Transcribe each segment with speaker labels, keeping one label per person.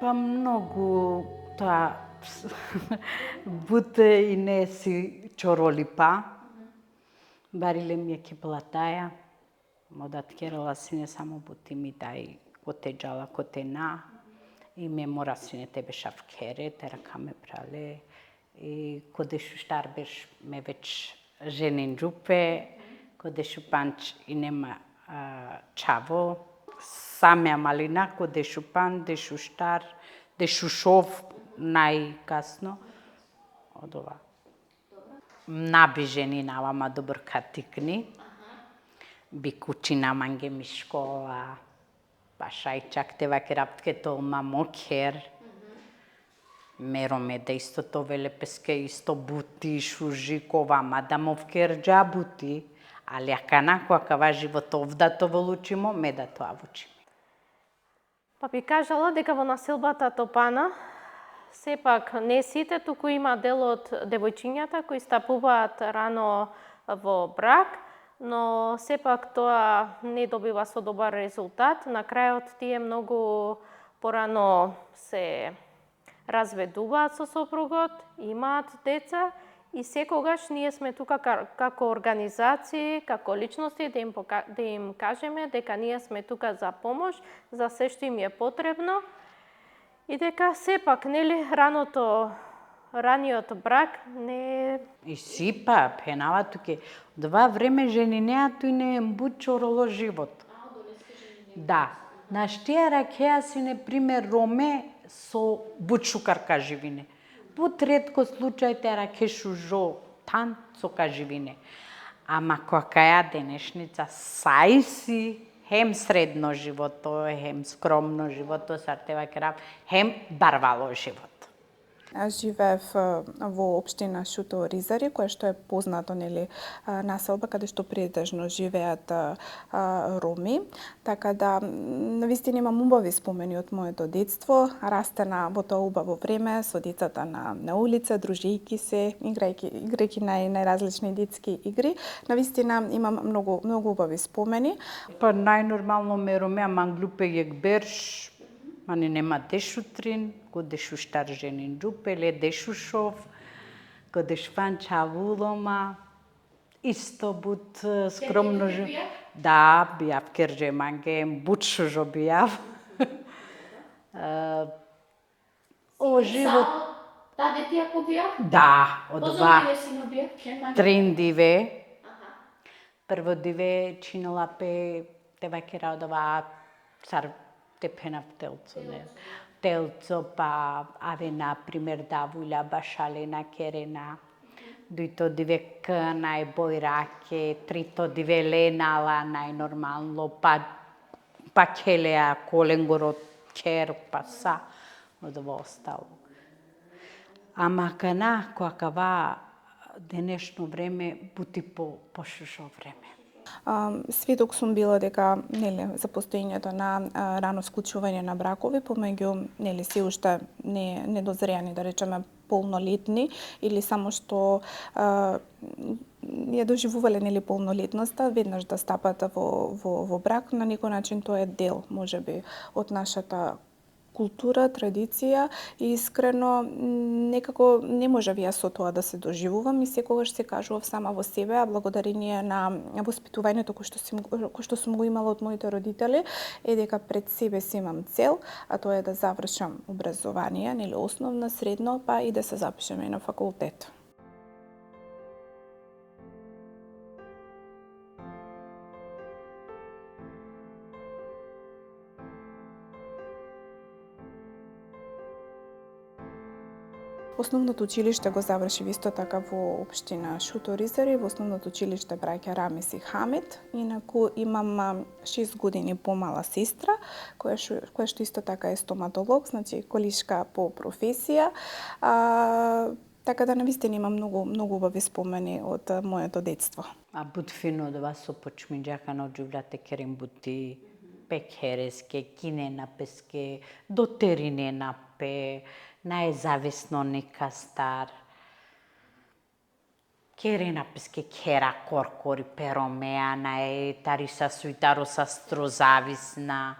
Speaker 1: Па многу тоа буте и не си чоролипа. Бариле ми е кипла таја. Модат керала си не само бути ми дај коте джала коте на. И ме мора си не тебе шавкере, терака ме брале. И коде шуштар беш ме веќе женин джупе, коде шупанч и нема чаво. Самја малина, коде шупан, де шуштар, де шушов најкасно. Од ова. Наби жени навама добр катикни. Би кучина манге ми школа. Пашајчак те вакераптке толма мокер. Мероме да исто то велепеске исто бути, шужи, ковама да мовкер джабути. Али аканако акава живот овдато волучимо, ме да тоа вучиме.
Speaker 2: Па би кажала дека во населбата Топана сепак не сите, туку има дел од девојчињата кои стапуваат рано во брак, но сепак тоа не добива со добар резултат. На крајот тие многу порано се разведуваат со сопругот, имаат деца и секогаш ние сме тука како организации, како личности да им кажеме дека ние сме тука за помош, за се што им е потребно и дека сепак нели раниот брак не
Speaker 1: И сипа, пенава туке. Два време жени неа тој не ембут чороло живот. Да. Наш тие ракеа си, например, роме со бучукар каживине. Бут ретко случај те ракешу жо тан со каживине. Ама која денешница сај си хем средно живото, хем скромно живото, сартева керав, хем барвало живот.
Speaker 3: Аз живеев во општина Шуто Ризари, која што е познато нели населба каде што претежно живеат роми, така да навистина имам убави спомени од моето детство, растена во тоа убаво време со децата на улица, дружејки се, играјќи најразлични детски игри. Навистина имам многу убави спомени.
Speaker 1: Па најнормално ме ромеа манглупе јек берш, мани нема дешутрин, коде шуштар женин джупеле, дешушов, коде шпан чавулома, исто бут скромно жо. Да, бијав керже манге, бут шужо бијав. О, живот.
Speaker 4: Да, дети ако бијав?
Speaker 1: Да, од два.
Speaker 4: Позовите сино бијав?
Speaker 1: Трин диве. Прво диве чинела пе тевакера од ова цар тепенав телцо, не. Телцо, па аве например давуля башалена керена. Дуито диве кнај бојраке, трито диве ленала најнормално, па келеа коленгорот кер, па са, од ова остало. Ама кана, која денешно време бути по шушо време.
Speaker 3: Сведок сум била дека нели за постоењето на рано склучување на бракови помеѓу нели се уште недозреани, да речеме полнолетни или само што ја доживувале нели полнолетноста, веднаш да стапат во брак, на некој начин тоа е дел можеби од нашата култура, традиција и искрено некако не можев јас со тоа да се доживувам и секогаш се кажував сама во себе, а благодарение на воспитувањето кој што сум го имала од моите родители, е дека пред себе си имам цел, а тоа е да завршам образование, нели основно, средно, па и да се запишам и на факултет. Основното училиште го завршив исто така во општина Шуто Ризари, во основното училиште браќа Рамис и Хамид. Инаку имам 6 години помала сестра, која што исто така е стоматолог, значи колишка по професија. Така да навистина имам многу убави спомени од моето детство.
Speaker 1: А бут фино да вас со почминџака на џувлате керем бути пекереске, кинена песке, дотерине напе, најзависно нека стар. Керена песке кера коркори перомеа, тариса суитароса строзависна.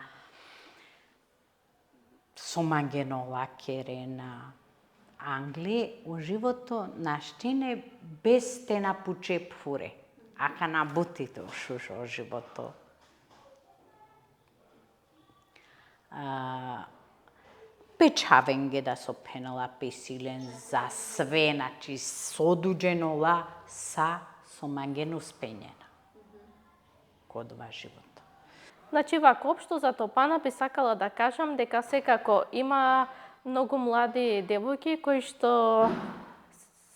Speaker 1: сомагено лакере на Англи, у живото наштине без те на пучеп фуре, ака на бутите шушо живото. Печавенге да со пенала песилен за све, значи содуџенола са сомагено спењена. Кодва живото.
Speaker 2: Значи, вако општо за Топана би сакала да кажам дека секако има многу млади девојки кои што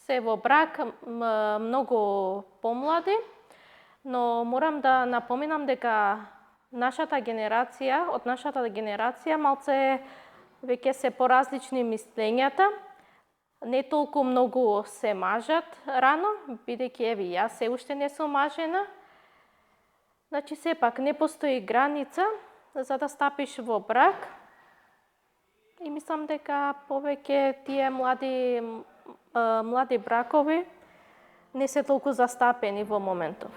Speaker 2: се во брак многу помлади, но морам да напоменам дека од нашата генерација малце веќе се поразлични мислењата, не толку многу се мажат рано, бидејќи еви јас се уште не сум мажена. Значи, сепак не постои граница за да стапиш во брак. И мислам дека повеќе тие млади бракови не се толку застапени во моментов.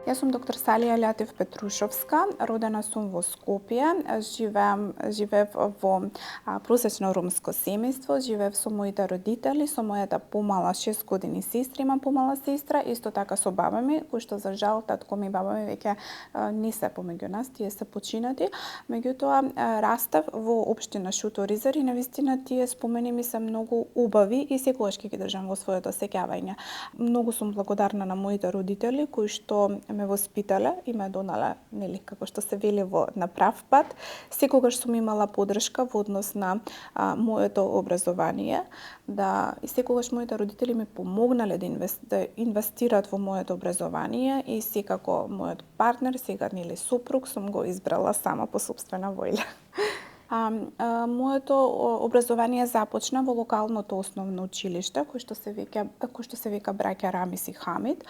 Speaker 3: Јас сум доктор Салија Лјатев Петрушовска, родена сум во Скопје, живеев во просечно ромско семејство, живеев со моите родители, со мојата помала 6 години сестра, имам помала сестра, исто така со баба ми, кој што за жал татко ми и баба ми веќе не се помеѓу нас, тие се починати. Меѓутоа растав во општина Шуторизар и навистина тие спомени ми се многу убави и секогаш ќе ги држам во своето сеќавање. Многу сум благодарна на моите родители кои што ме воспитале и ме донале, нели, како што се вели, на прав пат. Секогаш сум имала поддршка во однос на моето образование, и секогаш моите родители ми помогнале да инвестираат во моето образование и секако мојот партнер, сега нели сопруг, сум го избрала сама по сопствена воља. Моето образование започна во локалното основно училиште, кој што се вика Браќа Рамис и Хамид.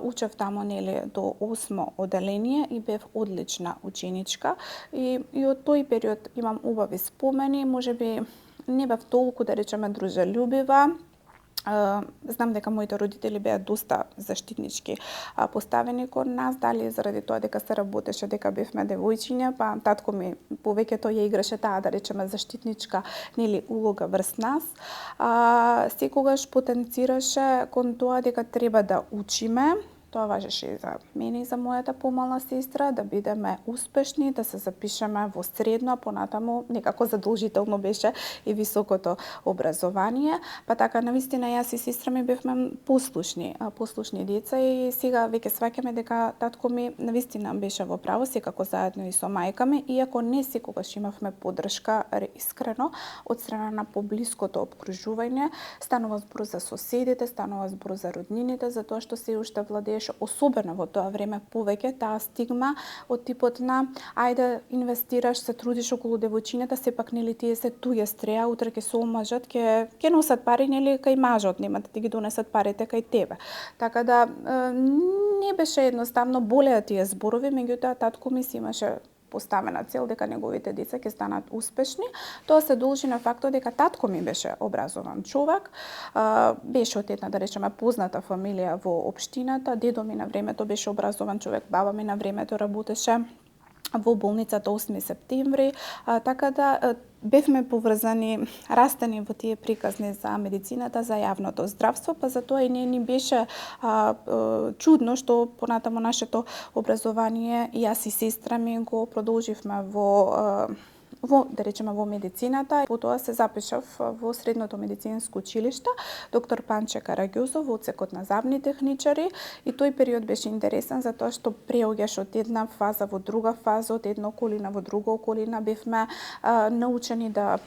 Speaker 3: Учев тамо нели до 8 оделение и бев одлична ученичка и од тој период имам убави спомени, можеби не бев толку, да речеме, дружелюбива. Знам дека моите родители беа доста заштитнички поставени кон нас, дали заради тоа дека се работеше дека бевме девојчиња, па татко ми повеќето ја играше таа, да речеме, заштитничка нели улога врз нас. Секогаш потенцираше кон тоа дека треба да учиме. Тоа важеше и за мене и за мојата помала сестра, да бидеме успешни, да се запишеме во средно, понатаму некако задолжително беше и високото образование. Па така, навистина, јас и сестра ми бевме послушни деца и сега веќе сваќаме дека татко ми навистина беше во право, секако заедно и со мајка ми, иако не секогаш имавме поддршка искрено од страна на поблиското опкружување. Станува збор за соседите, станува збор за роднините, затоа што се уште владееше особено во тоа време повеќе таа стигма од типот на ајде инвестираш, се трудиш околу девојчињата, сепак нели тие се туѓе стреа, утре ќе се омажат, ќе носат пари, нели кај мажот, нема да ти ги донесат парите кај тебе. Така да не беше едноставно, болеа тие зборови, меѓутоа татко ми си имаше поставена цел дека неговите деца ќе станат успешни. Тоа се должи на фактот дека татко ми беше образован човек, беше од една, да речеме, позната фамилија во општината, дедо ми на времето беше образован човек, баба ми на времето работеше во болницата 8 септември, така да бевме поврзани, растени во тие приказни за медицината, за јавното здравство, па затоа и не ни беше чудно што понатамо нашето образование, јас и сестра ми го продолживме во да речеме во медицината. Потоа се запишав во средното медицинско училиште доктор Панче Караѓузов во одсекот на забни техничари и тој период беше интересен затоа што преоѓаш од една фаза во друга фаза, од една околина во друга околина, бевме научени да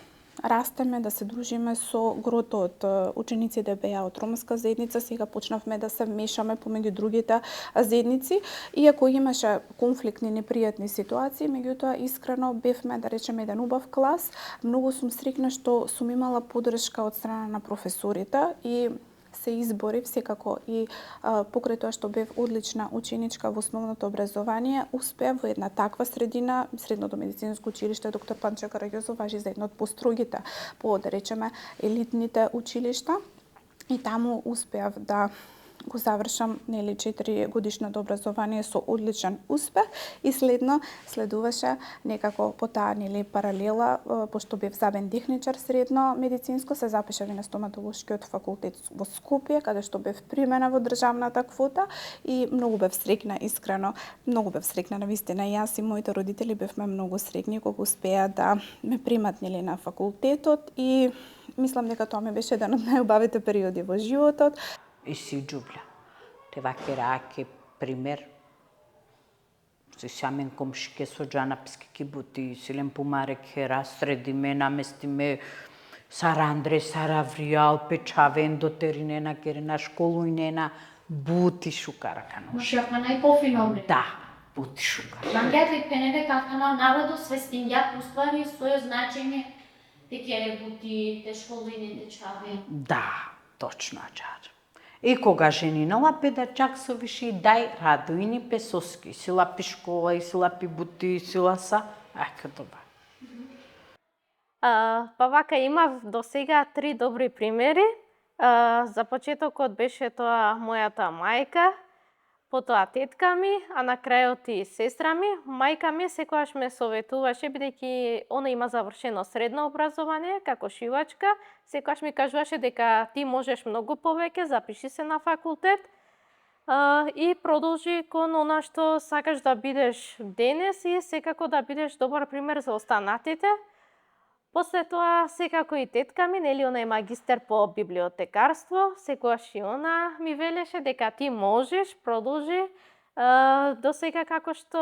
Speaker 3: растеме, да се дружиме со грото од учениците беа од ромска заедница, сега почнавме да се мешаме помеѓу другите заедници, иако имаше конфликтни, непријатни ситуации, меѓутоа искрено бевме, да речеме, еден убав клас. Многу сум среќна што сум имала поддршка од страна на професорите и се изборив секако и покрај тоа што бев одлична ученичка во основното образование, успеав во една таква средина, Средното медицинско училиште доктор Панчо Караѓозов важи за едно од построгите, да речеме, елитните училишта, и таму успеав да го завршам 4 годишното образование со одличен успех и следуваше некако по таа паралела, пошто бев забен техничар средно медицинско, се запишав и на стоматолошкиот факултет во Скопје, каде што бев примена во државната квота и многу бев среќна, искрено, многу бев среќна, навистина. Јас и моите родители бевме многу среќни кога успеа да ме примат на факултетот и мислам дека тоа ми беше еден од најубавите периоди во животот.
Speaker 1: И си џубля. Тева кераке пример. Си самен комшике со джанапски кибути, силен помаре кера, средиме, наместиме Сарандре, Саравриал, Печавен, Дотеринена, Керена, Школујнена, бути шукара канош.
Speaker 4: Мушјакана и пофиновле.
Speaker 1: Да, бути шукара.
Speaker 4: Мангјат и пенеде какана народу свестињат уствари својо значење те кере бути, те школујне, те чаве.
Speaker 1: Да, точно аџар. И кога женинала педачак со виши дај радуини песоски, сила пи школа и сила пи бути, сила са, добро.
Speaker 2: Па вака имав до сега 3 добри примери. За почетокот беше тоа мојата мајка, потоа тетка ми, а на крајот и сестра ми. Мајка ми секогаш ме советуваше, бидејќи она има завршено средно образование како шивачка, секогаш ми кажуваше дека ти можеш многу повеќе, запиши се на факултет и продолжи кон она што сакаш да бидеш денес и секако да бидеш добар пример за останатите. После тоа, секако и тетка ми, она е магистер по библиотекарство, секогаш и она ми велеше дека ти можеш, продолжи, до сега како што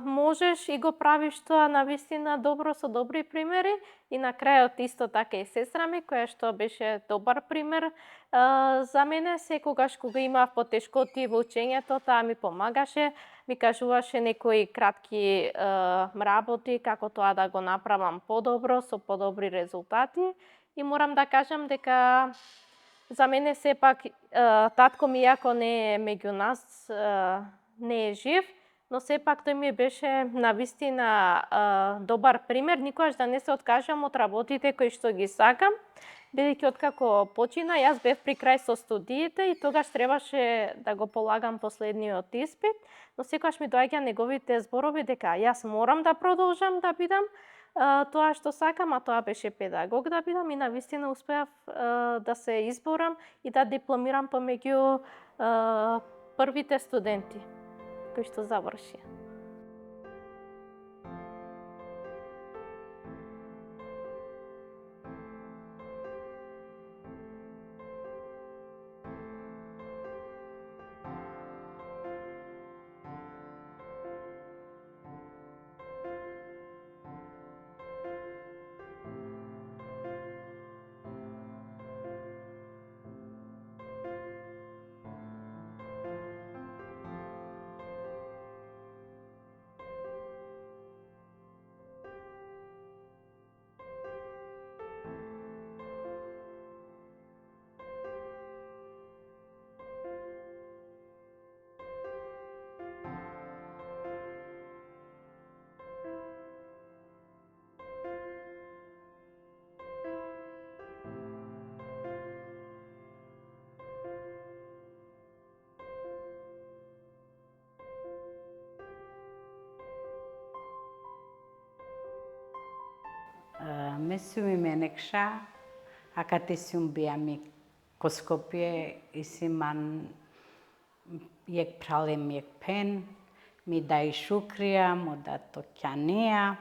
Speaker 2: можеш и го правиш тоа навистина добро со добри примери. И на крајот исто така и сестра ми, која што беше добар пример за мене, секогаш кога имав потешкоти во учењето, таа ми помагаше, ми кажуваше некои кратки работи, како тоа да го направам подобро, со подобри резултати. И морам да кажам дека за мене сепак татко ми, иако не е меѓу нас, не е жив, но сепак тој ми беше навистина добар пример, никогаш да не се откажам од работите кои што ги сакам, бидејќи откако почина, јас бев при крај со студиите и тогаш требаше да го полагам последниот испит, но секогаш ми доаѓа неговите зборови дека јас морам да продолжам да бидам тоа што сакам, а тоа беше педагог да бидам и навистина успеав да се изборам и да дипломирам помеѓу првите студенти кои што завршија.
Speaker 1: Месуми Менекша, акатесиум биами Коскопје и симан јек пралем јек пен, ми дај шукрија, му да токјанеа,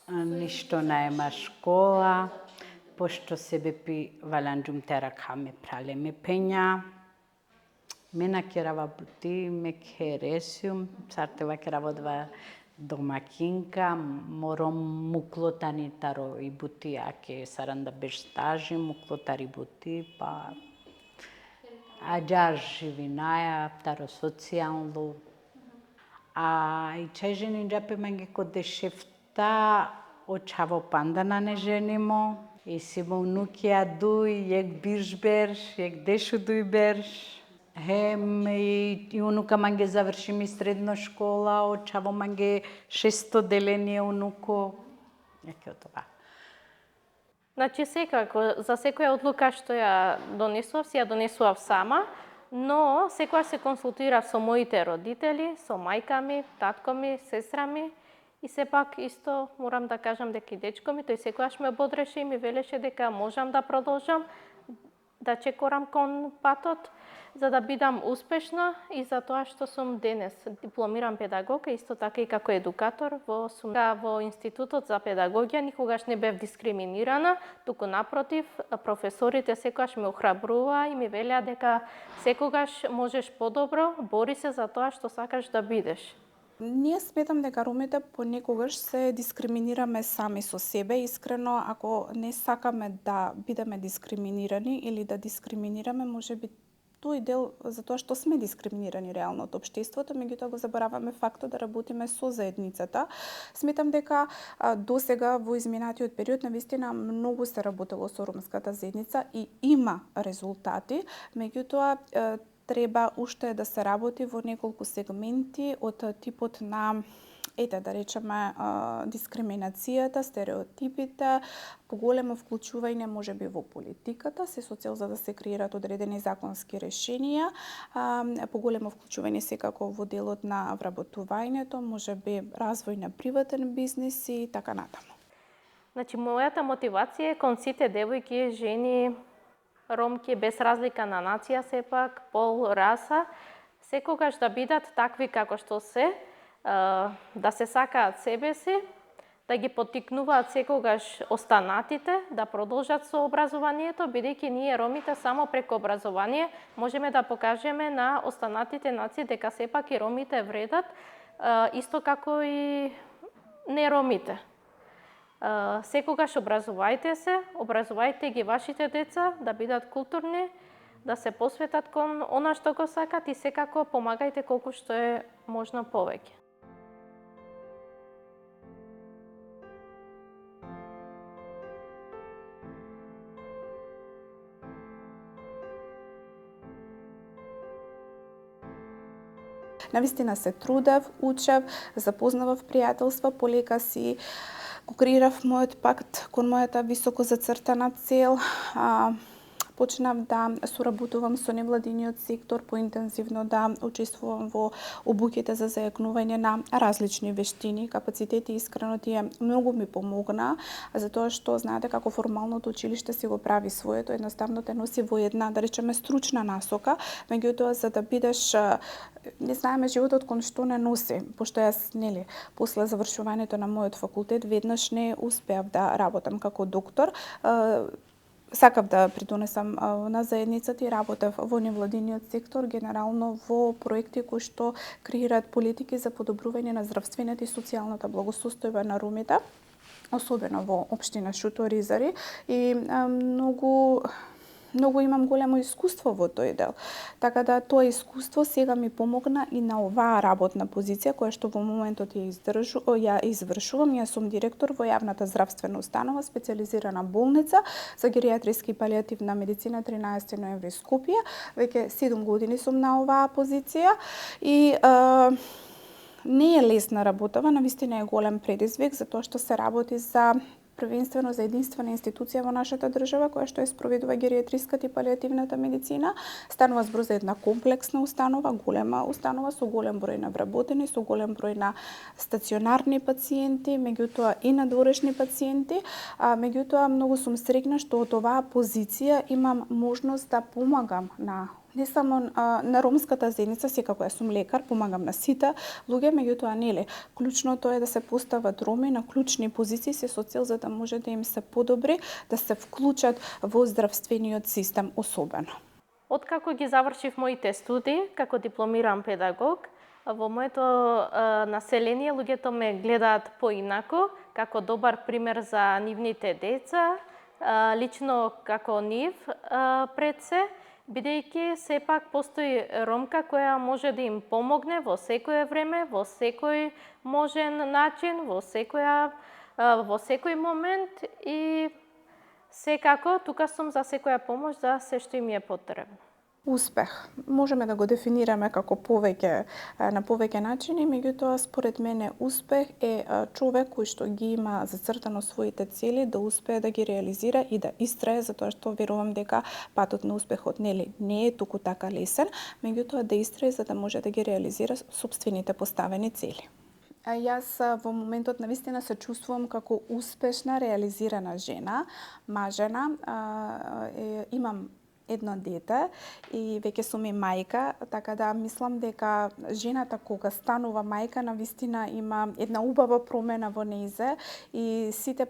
Speaker 1: ништо наема школа, пошто себе пи валанџум терака ме пралеме пења, мена керава бути, ме кересиум, сартева керава два домакинка, мором муклотани таро и бути, аке саранда беш стажи, муклотари бути, па аџар живинаја, таро социјално. А и чежени джапи манги коде шефта, очаво пандана не женимо, и симо унукија дуј, јек биршбер, јек дешу дуј берш. Хем и унука манге заврши ми средна школа, очаво манге 600 деление унуко. Јаке од това.
Speaker 2: Значи секако, за секоја одлука што ја донесував, си ја донесував сама, но секогаш се консултирав со моите родители, со мајка ми, татко ми, сестра ми, и сепак исто морам да кажам дека и дечко ми, тој секогаш ме бодреше и ми велеше дека можам да продолжам, да чекорам кон патот, за да бидам успешна и за тоа што сум денес дипломиран педагог, исто така и како едукатор во Институтот за педагогија, никогаш не бев дискриминирана, туку напротив, професорите секогаш ме охрабруваа и ми велеа дека секогаш можеш подобро, бори се за тоа што сакаш да бидеш.
Speaker 3: Ние сметам дека ромите понекогаш се дискриминираме сами со себе. Искрено, ако не сакаме да бидеме дискриминирани или да дискриминираме, можеби тој дел за тоа што сме дискриминирани реално од општеството, меѓутоа го забораваме фактот да работиме со заедницата. Сметам дека досега во изминатиот период навистина многу се работело со ромската заедница и има резултати, меѓутоа треба уште да се работи во неколку сегменти од типот на да речеме дискриминацијата, стереотипите, поголемо вклучување можеби во политиката, се со цел за да се креират одредени законски решенија, поголемо вклучување секако во делот на вработувањето, можеби развој на приватен бизнис и така натаму.
Speaker 2: Значи, мојата мотивација е кон сите девојки, жени, ромки, без разлика на нација сепак, пол, раса, секогаш да бидат такви како што се, да се сакаат себе си, да ги поттикнуваат секогаш останатите да продолжат со образованието, бидејќи ние ромите само преку образование можеме да покажеме на останатите нации дека сепак и ромите вредат, исто како и не ромите. Секогаш образувајте се, образувајте ги вашите деца да бидат културни, да се посветат кон она што го сакат и секако помагајте колку што е можно повеќе.
Speaker 3: Навистина се трудев, учев, запознавав пријателства, полека си го креирав мојот пакт кон мојата високо зацртана цел. Почнав да соработувам со невладиниот сектор, поинтензивно да учествувам во обуките за зајакнување на различни вештини, капацитети. Искрено тие многу ми помогна, затоа што знаете како формалното училиште си го прави своето, едноставно те носи во една, да речеме, стручна насока, меѓутоа за да бидеш, не знаеме животот кон што не носи, пошто јас, после завршувањето на мојот факултет веднаш не успеав да работам како доктор. Сакав да придонесам на заедницата и работев во невладиниот сектор, генерално во проекти кои што креираат политики за подобрување на здравствената и социјалната благосостојба на ромите, особено во општина Шуто-Ризари, и многу имам големо искуство во тој дел. Така да тоа искуство сега ми помогна и на оваа работна позиција која што во моментот ја извршувам. Јас сум директор во јавната здравствена установа, специјализирана болница за геријатриски и палијативна медицина 13 ноември Скопје. Веќе 7 години сум на оваа позиција и не е лесна работава, навистина е голем предизвик, затоа што се работи првенствено за единствена институција во нашата држава која што ја спроведува геријатриската и палијативната медицина. Станува збор за една комплексна установа, голема установа со голем број на вработени, со голем број на стационарни пациенти, меѓутоа и надворешни пациенти. Меѓутоа многу сум среќна што од оваа позиција имам можност да помагам не само на ромската заедница, секако јас сум лекар, помагам на сите луѓе, меѓутоа клучното е да се постават роми на клучни позиции се со цел за да може да им се подобри, да се вклучат во здравствениот систем особено.
Speaker 2: Откако ги завршив моите студии како дипломиран педагог, Во моето население луѓето ме гледаат поинаку, како добар пример за нивните деца, лично како нив пред се, бидејќи сепак постои ромка која може да им помогне во секое време, во секој можен начин, во секој момент и секако тука сум за секоја помош за се што им е потребно.
Speaker 3: Успех. Можеме да го дефинираме како на повеќе начини, меѓутоа според мене успех е човек кој што ги има зацртано своите цели да успее да ги реализира и да истрае, затоа што верувам дека патот на успехот не е туку така лесен, меѓутоа да истрае за да може да ги реализира сопствените поставени цели. Јас во моментот навистина се чувствувам како успешна, реализирана жена, мажена, имам едно дете и веќе сум и мајка, така да мислам дека жената кога станува мајка навистина има една убава промена во нејзе и сите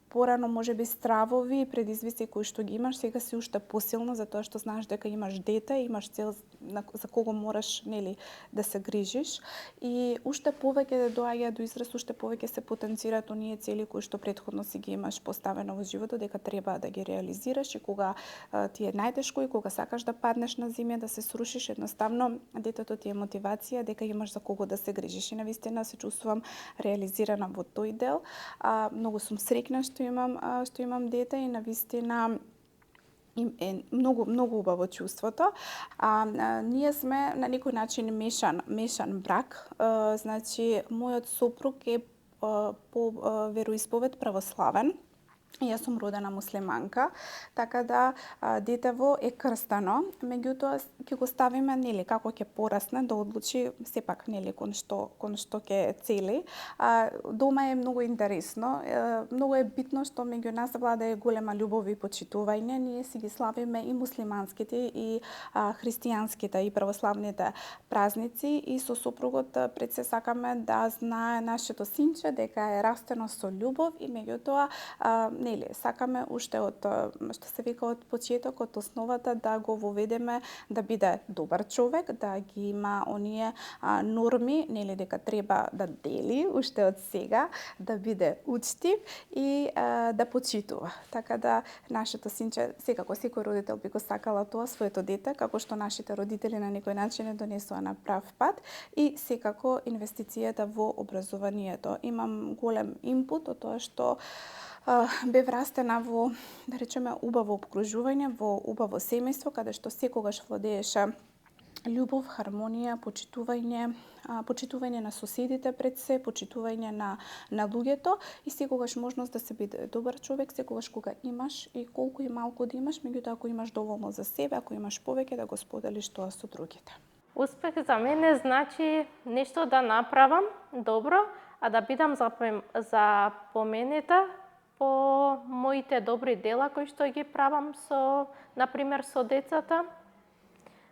Speaker 3: порано можеби стравови и предизвици кои што ги имаш сега си уште посилно затоа што знаеш дека имаш дете, имаш цел за кого мораш да се грижиш и уште повеќе доаѓа до израз, уште повеќе се потенцираат оние цели кои што претходно си ги имаш поставено во животот дека треба да ги реализираш и кога ти е најтешко и кога сакаш да паднеш на земја да се срушиш, едноставно детето ти е мотивација дека имаш за кого да се грижиш и навистина се чувствувам реализирана во тој дел. Многу сум среќна што имам дете и навистина е многу убаво чувството. Ние сме на некој начин мешан брак. Значи мојот сопруг е по вероисповед православен. Јас сум родена муслиманка, така да детево е крстено, меѓутоа ќе го ставиме како ќе порасне да одлучи сепак кон што ќе цели. Дома е многу интересно, многу е битно што меѓу нас влада голема љубов и почитување. Ние си ги славиме и муслиманските и христијанските и православните празници и со сопругот пред се сакаме да знае нашето синче дека е растено со љубов и меѓутоа сакаме уште од што се вика од почеток, од основата да го воведеме да биде добар човек, да ги има оние норми, дека треба да дели уште од сега, да биде учтив и да почитува. Така да нашето синче, секако секој родител би го сакала тоа своето дете, како што нашите родители на некој начин донесоа на прав пат и секако инвестицијата во образованието. Имам голем инпут од тоа што бев растена во, да речеме, убаво обкружување, во убаво семејство, каде што секогаш владееше љубов, хармонија, почитување на соседите пред се, почитување на луѓето и секогаш можност да се биде добар човек, секогаш кога имаш и колку и малку да имаш, меѓутоа ако имаш доволно за себе, ако имаш повеќе да го споделиш тоа со другите.
Speaker 2: Успех за мене значи нешто да направам добро, а да бидам запоменита по моите добри дела кои што ги правам например со децата,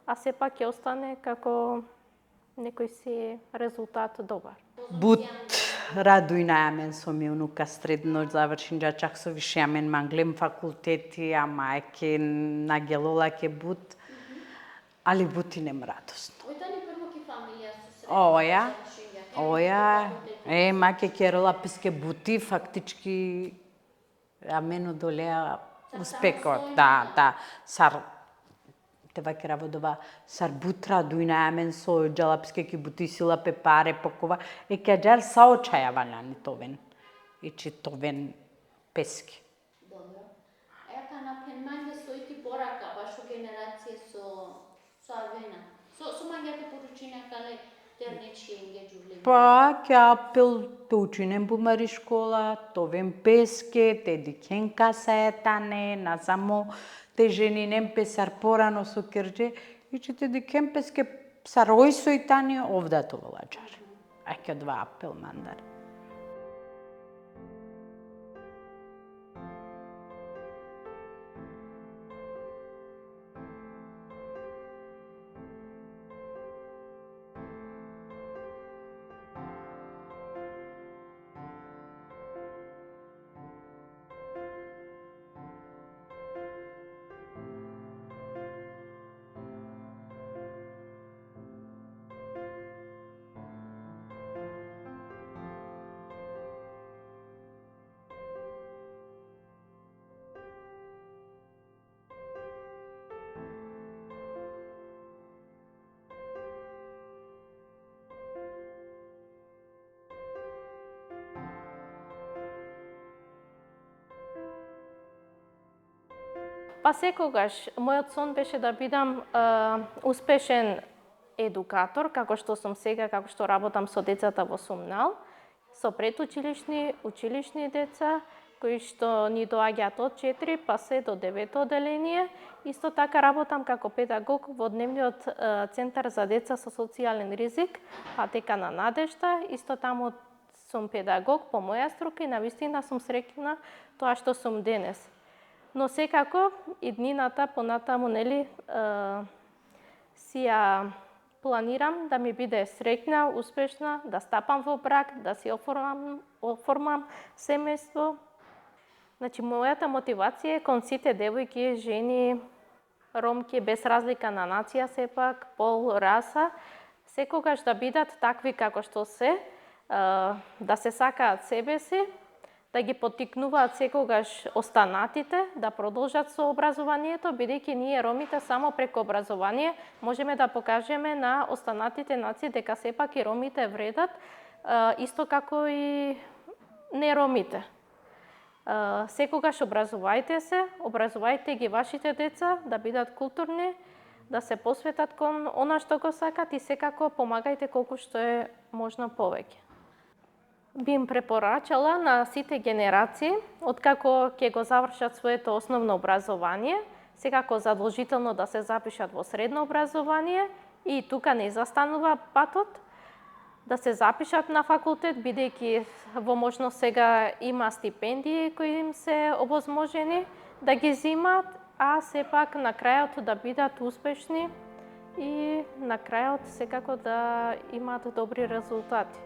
Speaker 2: а сепак ќе остане како некој си резултат добар.
Speaker 1: Бут радујна јамен со ми унука средно завршин чак со више јамен манглем факултети, ама еке нагелола ке бут, али бути нем радосно.
Speaker 4: Ојтани прво ки фамилија со
Speaker 1: Оја, маке керола писке бути, фактички амен одолеа успекот, да, сар тева ке работова сар бутра дујна амен со джалапске ки бути сила пепаре покова, ке джал саочаја валяни товен, ичи товен пески.
Speaker 4: Добро. Ека на пенмање соити порака, баш генерација со Арвена. Со мањате поручиња кале тернечки ингеджуле.
Speaker 1: Па, ќе апел то учинем бумари школа, товен песке, те дикенка саетане, на само те жени нем песар порано со керџе, и че те дикен песке сарој соитани овда тоа лаџар. Ајке два апел мандар.
Speaker 2: Па секогаш, мојот сон беше да бидам успешен едукатор, како што сум сега, како што работам со децата во Сумнал, со предучилишни, училишни деца, кои што ни доаѓаат од 4 па се до 9 одделение. Исто така работам како педагог во дневниот центар за деца со социјален ризик, Патека на надежда. Исто таму сум педагог по моја струка и навистина сум среќна тоа што сум денес. Но секако иднината понатаму, нели, си ја планирам да ми биде среќна, успешна, да стапам во брак, да си оформам семејство. Значи, мојата мотивација е кон сите девојки, жени, ромки, без разлика на нација, сепак, пол, раса, секогаш да бидат такви како што се, да се сакаат себе си, да ги поттикнуваат секогаш останатите, да продолжат со образованието, бидејќи ние ромите само преку образование можеме да покажеме на останатите нации дека сепак и ромите вредат, исто како и не ромите. Секогаш образувајте се, образувајте ги вашите деца да бидат културни, да се посветат кон она што го сакат и секако помагајте колку што е можно повеќе. Би им препорачала на сите генерации, откако ќе го завршат своето основно образование, секако задолжително да се запишат во средно образование и тука не застанува патот, да се запишат на факултет, бидејќи во можност сега има стипендии кои им се овозможени да ги земат, а сепак на крајот да бидат успешни и на крајот секако да имаат добри резултати.